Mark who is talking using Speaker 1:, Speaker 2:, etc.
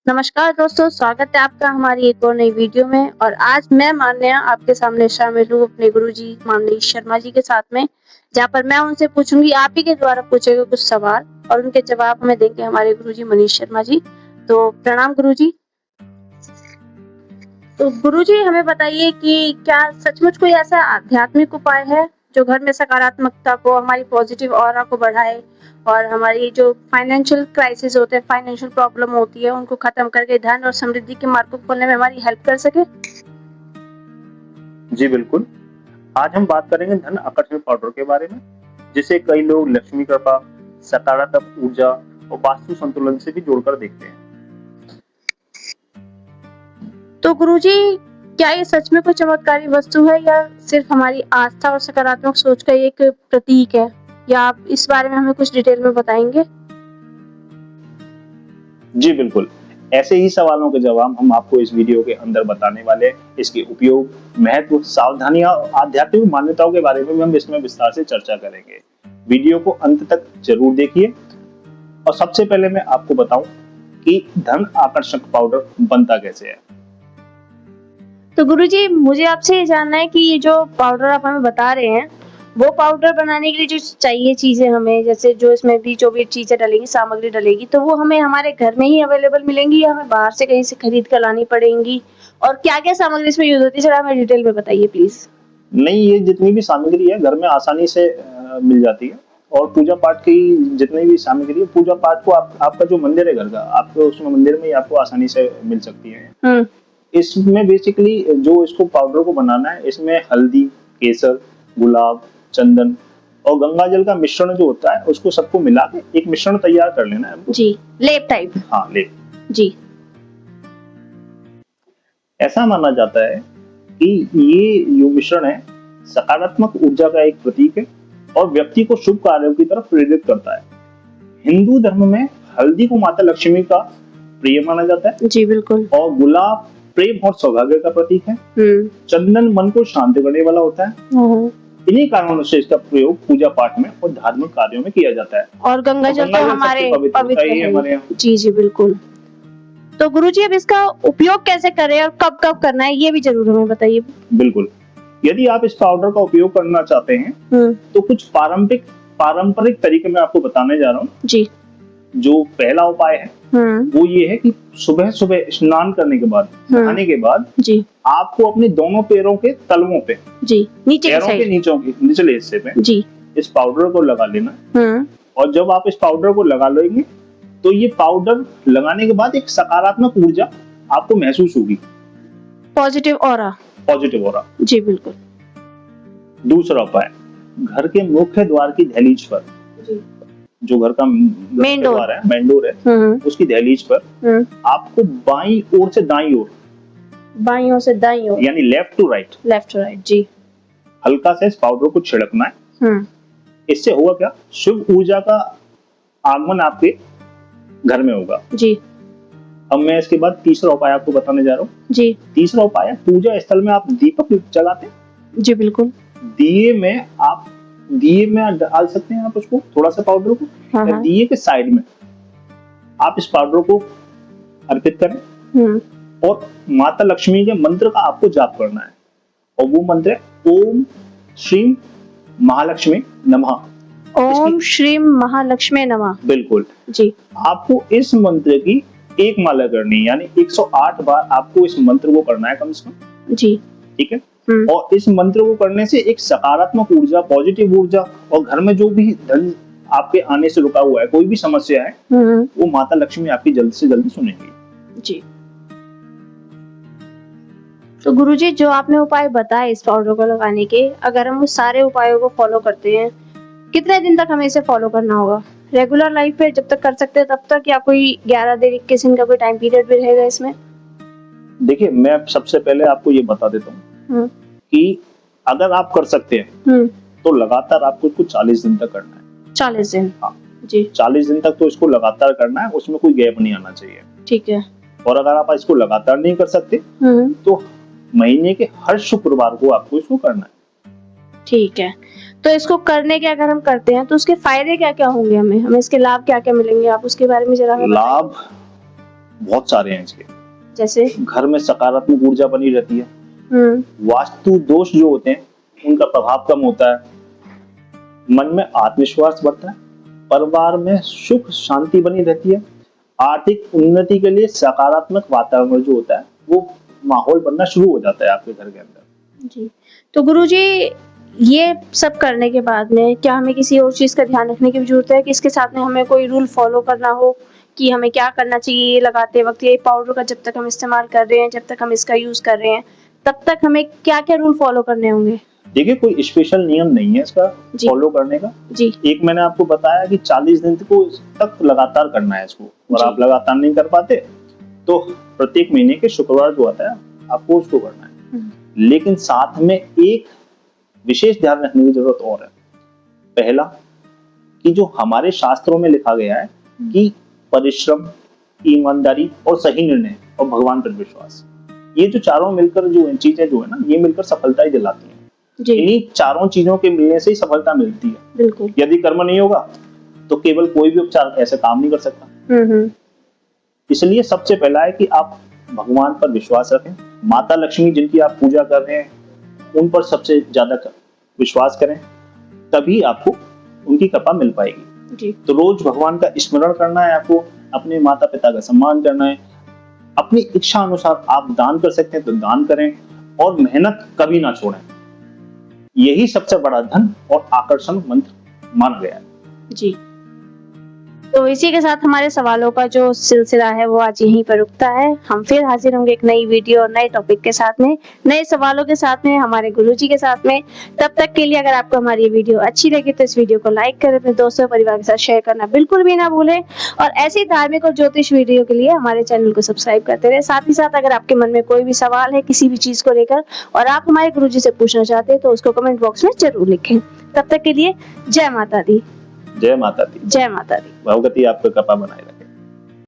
Speaker 1: नमस्कार दोस्तों, स्वागत है आपका हमारी एक और नई वीडियो में। और आज मैं मान्या आपके सामने शामिल हूँ अपने गुरुजी मनीष शर्मा जी के साथ में, जहाँ पर मैं उनसे पूछूंगी, आप ही के द्वारा पूछे गए कुछ सवाल और उनके जवाब हमें देंगे हमारे गुरुजी मनीष शर्मा जी। तो प्रणाम गुरुजी। तो गुरुजी हमें बताइए कि क्या सचमुच कोई ऐसा आध्यात्मिक उपाय है जो घर में सकारात्मकता को, हमारी पॉजिटिव ऑरा को बढ़ाए और हमारी जो फाइनेंशियल क्राइसिस होते हैं, फाइनेंशियल प्रॉब्लम होती है, उनको खत्म करके धन और समृद्धि के मार्ग को खोलने में हमारी हेल्प कर सके?
Speaker 2: जी बिल्कुल। आज हम बात करेंगे धन आकर्षण पाउडर के बारे में, जिसे कई लोग लक्ष्मी कृपा, सकारात्मक ऊर्जा और वास्तु संतुलन से भी जोड़कर देखते हैं।
Speaker 1: तो गुरुजी, क्या ये सच में कोई चमत्कारी वस्तु है या सिर्फ हमारी आस्था और सकारात्मक सोच का एक प्रतीक है? या आप इस बारे में हमें कुछ डिटेल में बताएंगे?
Speaker 2: जी बिल्कुल। ऐसे ही सवालों के जवाब हम आपको इस वीडियो के अंदर बताने वाले हैं। इसके उपयोग, महत्व, सावधानियां और आध्यात्मिक मान्यताओं के बारे में भी हम इसमें विस्तार से चर्चा करेंगे। वीडियो को अंत तक जरूर देखिए। और सबसे पहले मैं आपको बताऊं कि धन आकर्षक पाउडर बनता कैसे है।
Speaker 1: तो गुरुजी, मुझे आपसे ये जानना है कि ये जो पाउडर आप हमें बता रहे हैं, वो पाउडर बनाने के लिए जो चाहिए चीजें हमें, जैसे जो इसमें भी जो भी चीजें डलेंगी, सामग्री डलेगी, तो वो हमें हमारे घर में ही अवेलेबल मिलेंगी या हमें बाहर से कहीं से खरीद कर लानी पड़ेंगी? और क्या-क्या सामग्री इसमें यूज होती है, जरा हमें डिटेल में बताइए प्लीज।
Speaker 2: नहीं, ये जितनी भी सामग्री है घर में आसानी से मिल जाती है। और पूजा पाठ की जितनी भी सामग्री है, पूजा पाठ को आपका जो मंदिर है घर का, आपको उसमें मंदिर में ही आपको आसानी से मिल सकती है। इसमें बेसिकली जो इसको पाउडर को बनाना है, इसमें हल्दी, केसर, गुलाब, चंदन और गंगा जल का मिश्रण जो होता है, उसको सबको मिला के एक मिश्रण तैयार कर लेना है हमको।
Speaker 1: जी, लेप टाइप।
Speaker 2: हाँ, लेप।
Speaker 1: जी।
Speaker 2: ऐसा माना जाता है कि ये जो मिश्रण है सकारात्मक ऊर्जा का एक प्रतीक है और व्यक्ति को शुभ कार्यों की तरफ प्रेरित करता है। हिंदू धर्म में हल्दी को माता लक्ष्मी का प्रिय माना जाता है।
Speaker 1: जी बिल्कुल।
Speaker 2: और गुलाब प्रेम और सौभाग्य का प्रतीक है। चंदन मन को शांत करने वाला होता है। इन्हीं कारणों से इसका प्रयोग पूजा पाठ में और धार्मिक कार्यों में किया जाता है।
Speaker 1: और गंगा जल तो हमारे पवित्र
Speaker 2: है हमारे यहाँ।
Speaker 1: जी जी बिल्कुल। तो गुरुजी, अब इसका उपयोग कैसे करें और कब कब करना है, ये भी जरूर हमें बताइए।
Speaker 2: बिल्कुल। यदि आप इस पाउडर का उपयोग करना चाहते हैं तो कुछ पारंपरिक तरीके मैं आपको बताने जा रहा हूँ। जी। जो पहला उपाय है वो ये है कि सुबह सुबह स्नान करने के बाद, नहाने के बाद जी आपको अपने दोनों पैरों के तलवों पे, जी नीचे पैरों के निचले हिस्से पे जी इस पाउडर को लगा लेना। और जब आप इस पाउडर को लगा लेंगे तो ये पाउडर लगाने के बाद एक सकारात्मक ऊर्जा आपको महसूस होगी। पॉजिटिव ऑरा जी बिल्कुल। दूसरा उपाय, घर के मुख्य द्वार की दहलीज पर जी, जो घर का मेन डोर है उसकी दहलीज पर आपको बाईं ओर से दाईं ओर यानी लेफ्ट टू राइट जी हल्का से इस पाउडर को छिड़कना है। इससे होगा क्या, शुभ ऊर्जा का आगमन आपके घर में होगा जी। अब मैं इसके बाद तीसरा उपाय आपको बताने जा रहा हूँ जी। तीसरा उपाय है, पूजा स्थल में आप दीपक जलाते हैं जी बिल्कुल। दिए में डाल सकते हैं आप उसको, थोड़ा सा पाउडर को, या दिए के साइड में आप इस पाउडर को अर्पित करें और माता लक्ष्मी के मंत्र का आपको जाप करना है। और वो मंत्र है ओम श्रीम महालक्ष्मी नमः। ओम श्रीम महालक्ष्मी नमः। बिल्कुल जी। आपको इस मंत्र की एक माला करनी है, यानी 108 बार आपको इस मंत्र को करना है कम से कम जी। ठीक है। और इस मंत्र को करने से एक सकारात्मक ऊर्जा, पॉजिटिव ऊर्जा और घर में जो भी धन आपके आने से रुका हुआ है, कोई भी समस्या है, वो माता लक्ष्मी आपकी जल्द से जल्द सुनेगी जी।
Speaker 1: तो गुरुजी, जो आपने उपाय बताए इस पाउडर को लगाने के, अगर हम उस सारे उपायों को फॉलो करते हैं, कितने दिन तक हमें इसे फॉलो करना होगा? रेगुलर लाइफ में जब तक कर सकते हैं तब तक, या कोई 11 दिन 21 दिन का कोई टाइम पीरियड भी रहेगा इसमें?
Speaker 2: देखिए, मैं सबसे पहले आपको ये बता देता हूँ कि अगर आप कर सकते हैं तो लगातार आपको इसको 40 दिन तक करना है।
Speaker 1: 40 दिन?
Speaker 2: हाँ जी। 40 दिन तक तो इसको लगातार करना है, उसमें कोई गैप नहीं आना चाहिए। ठीक है। और अगर आप इसको लगातार नहीं कर सकते तो महीने के हर शुक्रवार को आपको इसको करना है।
Speaker 1: ठीक है। तो इसको करने के अगर हम करते हैं तो उसके फायदे क्या क्या होंगे, हमें इसके लाभ क्या क्या मिलेंगे, आप उसके बारे में जरा
Speaker 2: लाभ बहुत सारे हैं इसके।
Speaker 1: जैसे
Speaker 2: घर में सकारात्मक ऊर्जा बनी रहती है, वास्तु दोष जो होते हैं उनका प्रभाव कम होता है, मन में आत्मविश्वास बढ़ता है, परिवार में सुख शांति बनी रहती है, आर्थिक उन्नति के लिए सकारात्मक वातावरण जो होता है वो माहौल बनना शुरू हो जाता है आपके घर के अंदर।
Speaker 1: जी, तो गुरुजी ये सब करने के बाद में क्या हमें किसी और चीज का ध्यान रखने की भी जरूरत है कि इसके साथ में हमें कोई रूल फॉलो करना हो कि हमें क्या करना चाहिए लगाते वक्त, ये पाउडर का जब तक हम इस्तेमाल कर रहे हैं, जब तक हम इसका यूज कर रहे हैं, तब तक हमें क्या क्या रूल फॉलो करने होंगे?
Speaker 2: देखिए, कोई स्पेशल नियम नहीं है इसका फॉलो करने का जी। एक मैंने आपको बताया कि 40 दिन तक लगातार करना है इसको, और आप लगातार नहीं कर पाते तो प्रत्येक महीने के शुक्रवार जो आता है आपको उसको करना है। लेकिन साथ में एक विशेष ध्यान रखने की जरूरत और है। पहला कि जो हमारे शास्त्रों में लिखा गया है कि परिश्रम, ईमानदारी और सही निर्णय और भगवान पर विश्वास, ये जो चारों मिलकर जो चीजें जो है ना, ये मिलकर सफलता ही दिलाती हैं। इन्हीं चारों चीजों के मिलने से ही सफलता मिलती है। बिल्कुल। यदि कर्म नहीं होगा तो केवल कोई भी उपचार ऐसे काम नहीं कर सकता। इसलिए सबसे पहला है कि आप भगवान पर विश्वास रखें, माता लक्ष्मी जिनकी आप पूजा कर रहे हैं उन पर सबसे ज्यादा विश्वास करें, तभी आपको उनकी कृपा मिल पाएगी जी। तो रोज भगवान का स्मरण करना है आपको, अपने माता पिता का सम्मान करना है, अपनी इच्छा अनुसार आप दान कर सकते हैं तो दान करें, और मेहनत कभी ना छोड़ें। यही सबसे बड़ा धन और आकर्षण मंत्र माना गया है जी। तो इसी के साथ हमारे सवालों का जो सिलसिला है वो आज यहीं पर रुकता है। हम फिर हाजिर होंगे एक नई वीडियो और नए टॉपिक के साथ में, नए सवालों के साथ में, हमारे गुरुजी के साथ में। तब तक के लिए अगर आपको हमारी वीडियो अच्छी लगी तो इस वीडियो को लाइक करें, अपने दोस्तों परिवार के साथ शेयर करना बिल्कुल भी ना भूलें, और ऐसी धार्मिक और ज्योतिष वीडियो के लिए हमारे चैनल को सब्सक्राइब करते रहे। साथ ही साथ अगर आपके मन में कोई भी सवाल है किसी भी चीज को लेकर और आप हमारे गुरुजी से पूछना चाहते हैं तो उसको कमेंट बॉक्स में जरूर लिखें। तब तक के लिए जय माता दी। जय माता दी। जय माता दी। भगवती आपको कृपा बनाए रखे।